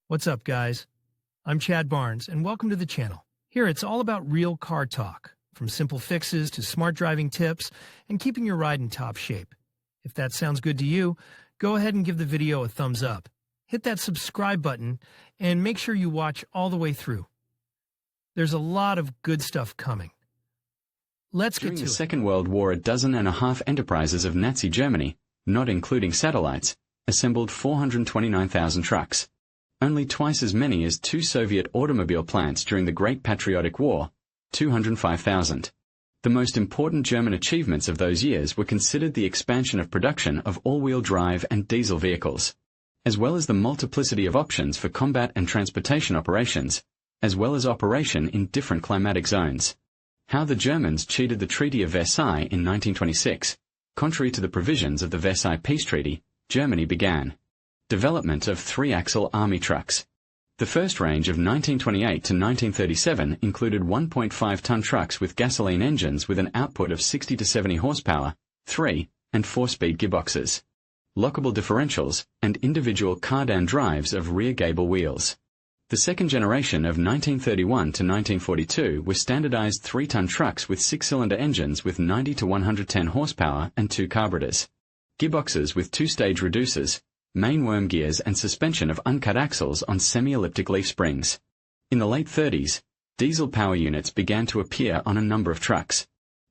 What's up, guys? I'm Chad Barnes, and welcome to the channel. Here, it's all about real car talk, from simple fixes to smart driving tips and keeping your ride in top shape. If that sounds good to you, go ahead and give the video a thumbs up. Hit that subscribe button, and make sure you watch all the way through. There's a lot of good stuff coming. Let's get to it. During the Second World War, 12 enterprises of Nazi Germany, not including satellites, assembled 429,000 trucks. Only twice as many as two Soviet automobile plants during the Great Patriotic War, 205,000. The most important German achievements of those years were considered the expansion of production of all-wheel drive and diesel vehicles, as well as the multiplicity of options for combat and transportation operations, as well as operation in different climatic zones. How the Germans cheated the Treaty of Versailles in 1926. Contrary to the provisions of the Versailles Peace Treaty, Germany began development of three-axle army trucks. The first range of 1928 to 1937 included 1.5-ton trucks with gasoline engines with an output of 60 to 70 horsepower, 3- and 4-speed gearboxes, lockable differentials, and individual cardan drives of rear gable wheels. The second generation of 1931 to 1942 were standardized 3-ton trucks with 6-cylinder engines with 90 to 110 horsepower and 2 carburetors, gearboxes with 2-stage reducers, main worm gears and suspension of uncut axles on semi-elliptic leaf springs. In the late 30s, diesel power units began to appear on a number of trucks.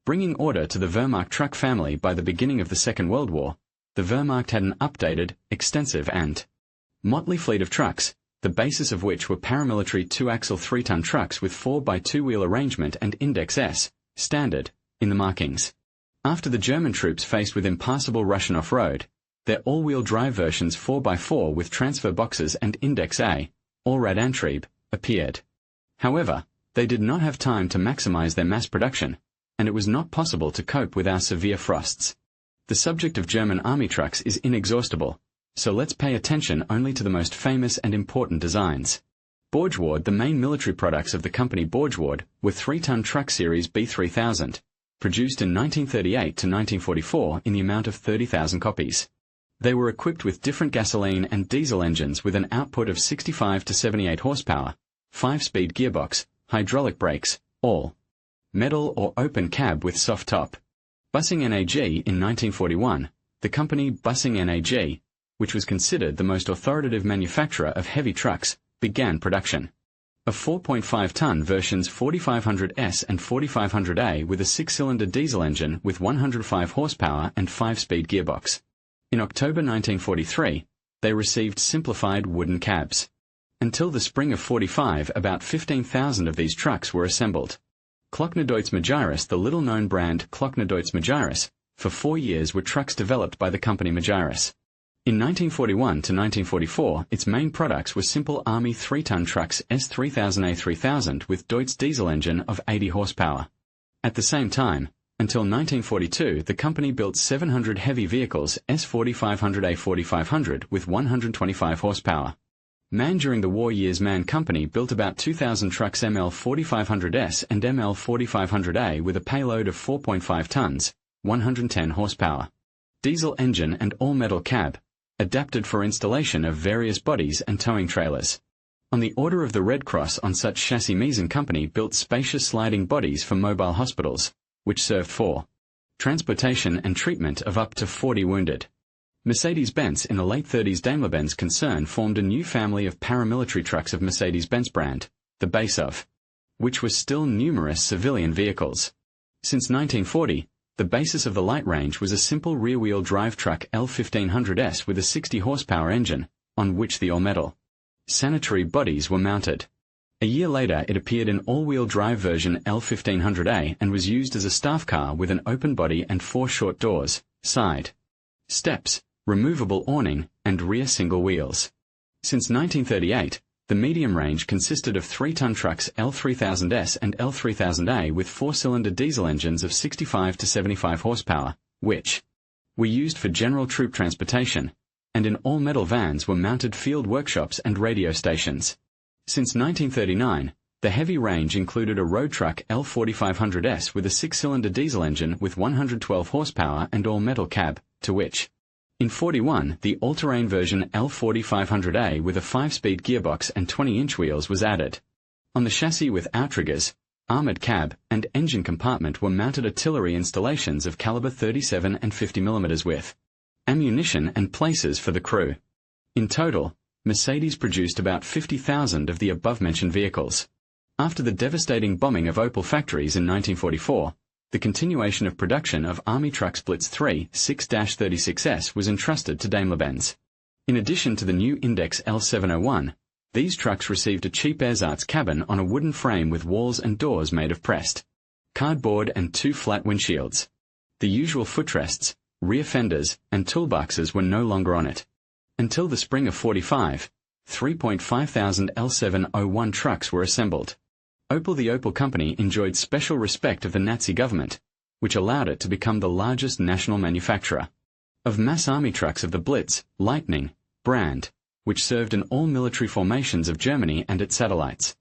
Bringing order to the Wehrmacht truck family by the beginning of the Second World War, the Wehrmacht had an updated, extensive and motley fleet of trucks, the basis of which were paramilitary 2-axle 3-ton trucks with 4x2-wheel arrangement and Index S, standard, in the markings. After the German troops faced with impassable Russian off-road, their all-wheel drive versions 4x4 with transfer boxes and Index A, Allradantrieb, appeared. However, they did not have time to maximize their mass production, and it was not possible to cope with our severe frosts. The subject of German army trucks is inexhaustible, so let's pay attention only to the most famous and important designs. Borgward. The main military products of the company Borgward were 3-ton truck series B3000, produced in 1938 to 1944 in the amount of 30,000 copies. They were equipped with different gasoline and diesel engines with an output of 65 to 78 horsepower, 5-speed gearbox, hydraulic brakes, all metal or open cab with soft top. Bussing NAG. In 1941, the company Bussing NAG, which was considered the most authoritative manufacturer of heavy trucks, began production of 4.5-ton versions 4500S and 4500A with a 6-cylinder diesel engine with 105 horsepower and 5-speed gearbox. In October 1943, they received simplified wooden cabs. Until the spring of 45, about 15,000 of these trucks were assembled. Klocknerdeutz Magirus. The little-known brand Klocknerdeutz Magirus, for 4 years were trucks developed by the company Magirus. In 1941 to 1944, its main products were simple Army 3-ton trucks S3000A3000 with Deutz diesel engine of 80 horsepower. At the same time, until 1942, the company built 700 heavy vehicles S4500A4500 with 125 horsepower. MAN. During the war years, MAN Company built about 2,000 trucks ML4500S and ML4500A with a payload of 4.5 tons, 110 horsepower. Diesel engine and all-metal cab, adapted for installation of various bodies and towing trailers. On the order of the Red Cross, on such chassis Meisen Company built spacious sliding bodies for mobile hospitals, which served for transportation and treatment of up to 40 wounded. Mercedes-Benz. In the late 30s, Daimler-Benz concern formed a new family of paramilitary trucks of Mercedes-Benz brand, the base of which was still numerous civilian vehicles. Since 1940, the basis of the light range was a simple rear-wheel drive truck L1500S with a 60 horsepower engine, on which the all-metal sanitary bodies were mounted. A year later, it appeared in all-wheel drive version L1500A and was used as a staff car with an open body and 4 short doors, side steps, removable awning, and rear single wheels. Since 1938, the medium range consisted of 3-ton trucks L3000S and L3000A with 4-cylinder diesel engines of 65 to 75 horsepower, which were used for general troop transportation, and in all-metal vans were mounted field workshops and radio stations. Since 1939, the heavy range included a road truck L4500S with a 6-cylinder diesel engine with 112 horsepower and all-metal cab, to which In 41, the all-terrain version L40-500A with a 5-speed gearbox and 20-inch wheels was added. On the chassis with outriggers, armored cab, and engine compartment were mounted artillery installations of caliber 37 and 50 mm with ammunition and places for the crew. In total, Mercedes produced about 50,000 of the above-mentioned vehicles. After the devastating bombing of Opel factories in 1944, the continuation of production of Army Truck Splits 3 6-36S was entrusted to Daimler-Benz. In addition to the new Index L701, these trucks received a cheap ersatz cabin on a wooden frame with walls and doors made of pressed cardboard and 2 flat windshields. The usual footrests, rear fenders, and toolboxes were no longer on it. Until the spring of 45, 3,500 L701 trucks were assembled. Opel, the Opel company, enjoyed special respect of the Nazi government, which allowed it to become the largest national manufacturer of mass army trucks of the Blitz, Lightning brand, which served in all military formations of Germany and its satellites.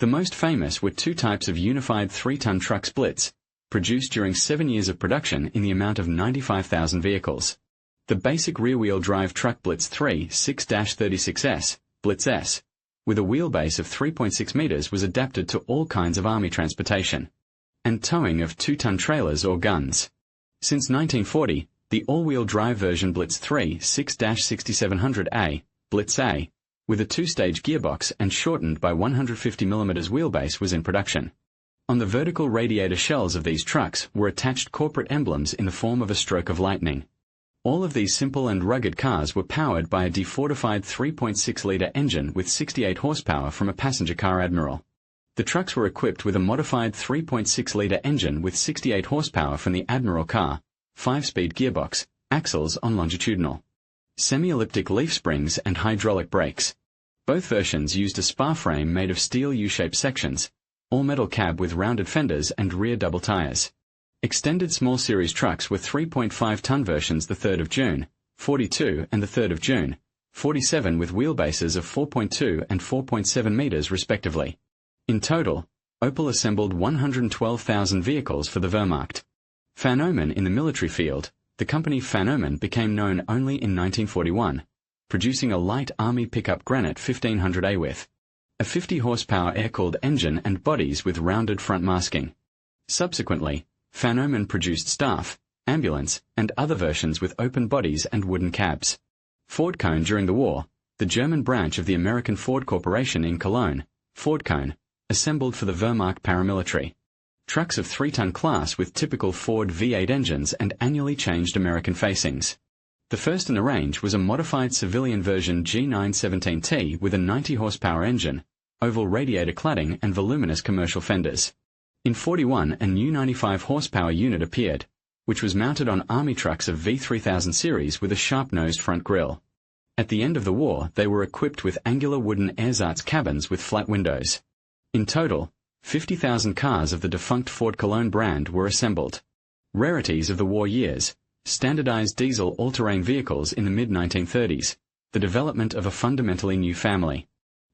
The most famous were 2 types of unified 3-ton truck splits, produced during 7 years of production in the amount of 95,000 vehicles. The basic rear-wheel drive truck Blitz 3 6-36S, Blitz S, with a wheelbase of 3.6 meters was adapted to all kinds of army transportation and towing of 2-ton trailers or guns. Since 1940, the all-wheel drive version Blitz 3 6-6700A, Blitz A, with a 2-stage gearbox and shortened by 150 mm wheelbase was in production. On the vertical radiator shells of these trucks were attached corporate emblems in the form of a stroke of lightning. All of these simple and rugged cars were powered by a defortified 3.6-liter engine with 68 horsepower from a passenger car Admiral. The trucks were equipped with a modified 3.6-liter engine with 68 horsepower from the Admiral car, 5-speed gearbox, axles on longitudinal, semi-elliptic leaf springs and hydraulic brakes. Both versions used a spar frame made of steel U-shaped sections, all-metal cab with rounded fenders and rear double tires. Extended small series trucks were 3.5-ton versions the 3rd of June, 42 and the 3rd of June, 47 with wheelbases of 4.2 and 4.7 meters respectively. In total, Opel assembled 112,000 vehicles for the Wehrmacht. Van Omen in the military field, the company Van Omen became known only in 1941, producing a light army pickup Granite 1500A with a 50-horsepower air-cooled engine and bodies with rounded front masking. Subsequently, Van Omen produced staff, ambulance, and other versions with open bodies and wooden cabs. Ford Cone during the war, the German branch of the American Ford Corporation in Cologne, Ford Cone, assembled for the Wehrmacht paramilitary. Trucks of 3-ton class with typical Ford V8 engines and annually changed American facings. The first in the range was a modified civilian version G917T with a 90-horsepower engine, oval radiator cladding and voluminous commercial fenders. In 41, a new 95-horsepower unit appeared, which was mounted on army trucks of V3000 series with a sharp-nosed front grille. At the end of the war, they were equipped with angular wooden ersatz cabins with flat windows. In total, 50,000 cars of the defunct Ford Cologne brand were assembled. Rarities of the war years, standardized diesel all-terrain vehicles in the mid-1930s, the development of a fundamentally new family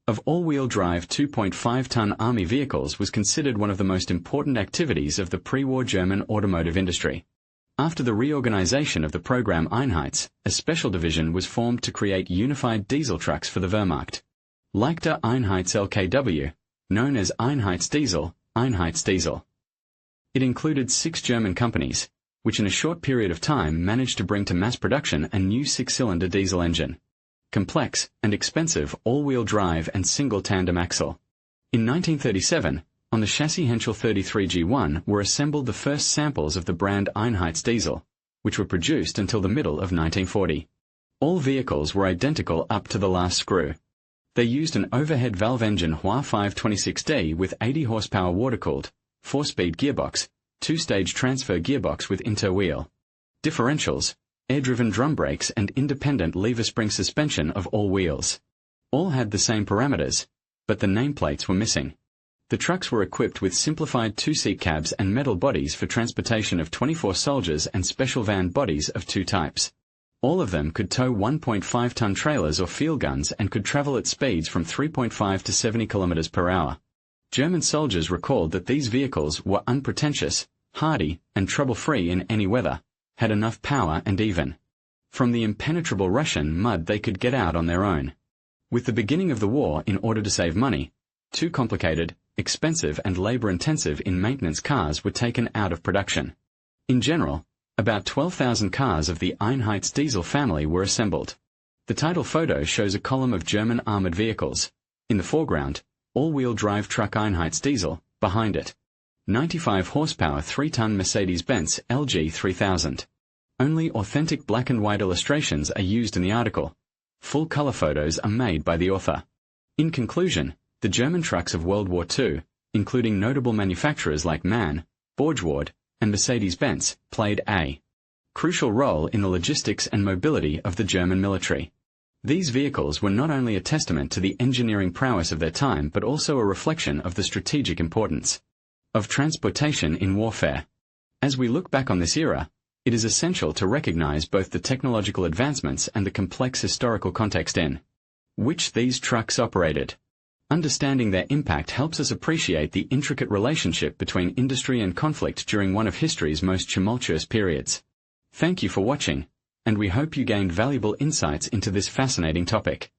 of all-wheel drive 2.5-ton army vehicles was considered one of the most important activities of the pre-war German automotive industry. After the reorganization of the program Einheits, a special division was formed to create unified diesel trucks for the Wehrmacht. Leichter Einheits LKW, known as Einheits Diesel, Einheits Diesel. It included 6 German companies, which in a short period of time managed to bring to mass production a new 6-cylinder diesel engine. Complex and expensive all-wheel drive and single tandem axle. In 1937, on the chassis Henschel 33G1 were assembled the first samples of the brand Einheits Diesel, which were produced until the middle of 1940. All vehicles were identical up to the last screw. They used an overhead valve engine WWII 526D with 80 horsepower water-cooled, 4-speed gearbox, 2-stage transfer gearbox with interwheel differentials, air-driven drum brakes and independent lever spring suspension of all wheels. All had the same parameters, but the nameplates were missing. The trucks were equipped with simplified 2-seat cabs and metal bodies for transportation of 24 soldiers and special van bodies of 2 types. All of them could tow 1.5-ton trailers or field guns and could travel at speeds from 3.5 to 70 km per hour. German soldiers recalled that these vehicles were unpretentious, hardy, and trouble-free in any weather, had enough power and even from the impenetrable Russian mud they could get out on their own. With the beginning of the war, in order to save money, too complicated, expensive and labor-intensive in maintenance cars were taken out of production. In general, about 12,000 cars of the Einheitsdiesel family were assembled. The title photo shows a column of German armored vehicles. In the foreground, all-wheel drive truck Einheitsdiesel, behind it, 95 horsepower 3-ton Mercedes-Benz LG 3000. Only authentic black and white illustrations are used in the article. Full color photos are made by the author. In conclusion, the German trucks of World War II, including notable manufacturers like MAN, Borgward, and Mercedes-Benz, played a crucial role in the logistics and mobility of the German military. These vehicles were not only a testament to the engineering prowess of their time but also a reflection of the strategic importance of transportation in warfare. As we look back on this era, it is essential to recognize both the technological advancements and the complex historical context in which these trucks operated. Understanding their impact helps us appreciate the intricate relationship between industry and conflict during one of history's most tumultuous periods. Thank you for watching, and we hope you gained valuable insights into this fascinating topic.